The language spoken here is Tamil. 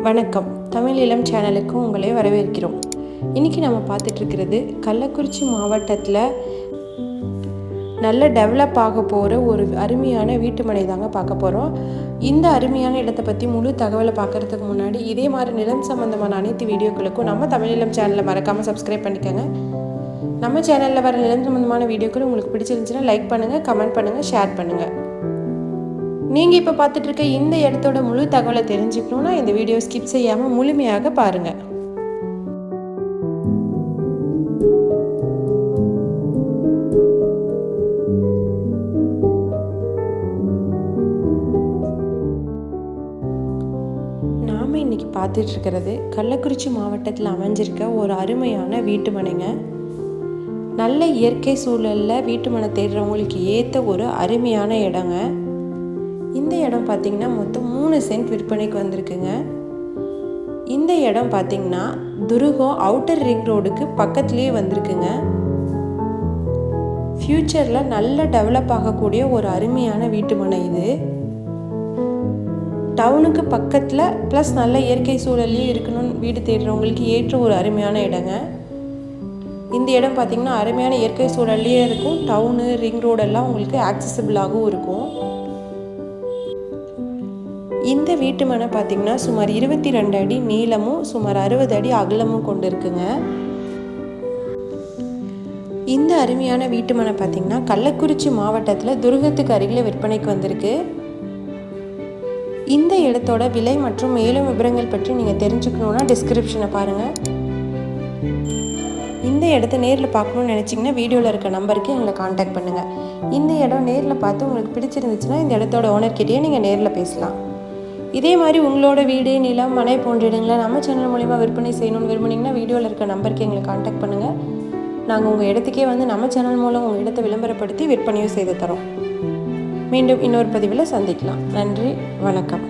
வணக்கம், தமிழ் இளம் சேனலுக்கு உங்களை வரவேற்கிறோம். இன்றைக்கி நம்ம பார்த்துட்ருக்கிறது கள்ளக்குறிச்சி மாவட்டத்தில் நல்ல டெவலப் ஆக போகிற ஒரு அருமையான வீட்டு மனை தாங்க பார்க்க போகிறோம். இந்த அருமையான இடத்தை பற்றி முழு தகவலை பார்க்குறதுக்கு முன்னாடி இதே மாதிரி நிலம் சம்மந்தமான அனைத்து வீடியோக்களுக்கும் நம்ம தமிழ் இளம் சேனலை மறக்காமல் சப்ஸ்கிரைப் பண்ணிக்கோங்க. நம்ம சேனலில் வர நிலம் சம்மந்தமான வீடியோக்கள் உங்களுக்கு பிடிச்சிருந்துச்சுன்னா லைக் பண்ணுங்கள், கமெண்ட் பண்ணுங்கள், ஷேர் பண்ணுங்கள். நீங்கள் இப்போ பார்த்துட்ருக்க இந்த இடத்தோட முழு தகவலை தெரிஞ்சுக்கணுன்னா இந்த வீடியோ ஸ்கிப் செய்யாமல் முழுமையாக பாருங்கள். நாம் இன்றைக்கி பார்த்துட்ருக்கிறது கள்ளக்குறிச்சி மாவட்டத்தில் அமைஞ்சிருக்க ஒரு அருமையான வீட்டு மனைங்க. நல்ல இயற்கை சூழலில் வீட்டு மனை தேடுறவங்களுக்கு ஏற்ற ஒரு அருமையான இடங்க. இந்த இடம் பார்த்திங்கன்னா மொத்தம் 3 சென்ட் விற்பனைக்கு வந்திருக்குங்க. இந்த இடம் பார்த்திங்கன்னா துருகம் அவுட்டர் ரிங் ரோடுக்கு பக்கத்துலேயே வந்திருக்குங்க. ஃப்யூச்சரில் நல்ல டெவலப் ஆகக்கூடிய ஒரு அருமையான வீட்டு மனை இது. டவுனுக்கு பக்கத்தில் ப்ளஸ் நல்ல இயற்கை சூழல்லையும் இருக்கணும்னு வீடு தேடுறவங்களுக்கு ஏற்ற ஒரு அருமையான இடங்க. இந்த இடம் பார்த்திங்கன்னா அருமையான இயற்கை சூழல்லையே இருக்கும். டவுனு ரிங் ரோடெல்லாம் உங்களுக்கு ஆக்சசிபிளாகவும் இருக்கும். இந்த வீட்டு மனை பார்த்திங்கன்னா சுமார் 22 அடி நீளமும் சுமார் 60 அடி அகலமும் கொண்டு இருக்குங்க. இந்த அருமையான வீட்டு மனை பார்த்திங்கன்னா கள்ளக்குறிச்சி மாவட்டத்தில் துருகத்துக்கு அருகில் விற்பனைக்கு வந்திருக்கு. இந்த இடத்தோட விலை மற்றும் மேலும் விவரங்கள் பற்றி நீங்கள் தெரிஞ்சுக்கணுன்னா டிஸ்கிரிப்ஷனை பாருங்கள். இந்த இடத்த நேரில் பார்க்கணுன்னு நினச்சிங்கன்னா வீடியோவில் இருக்க நம்பருக்கு எங்களை காண்டாக்ட் பண்ணுங்கள். இந்த இடம் நேரில் பார்த்து உங்களுக்கு பிடிச்சிருந்துச்சுன்னா இந்த இடத்தோட ஓனர்கிட்டயே நீங்கள் நேரில் பேசலாம். இதே மாதிரி உங்களோட வீடு, நிலம், மனை போன்ற இடங்களை நம்ம சேனல் மூலிமா விற்பனை செய்யணும்னு விரும்புனீங்கன்னா வீடியோவில் இருக்க நம்பருக்கு எங்களை காண்டாக்ட் பண்ணுங்கள். நாங்கள் உங்கள் இடத்துக்கே வந்து நம்ம சேனல் மூலம் உங்கள் இடத்தை விளம்பரப்படுத்தி விற்பனையும் செய்து தரோம். மீண்டும் இன்னொரு பதிவில் சந்திக்கலாம். நன்றி, வணக்கம்.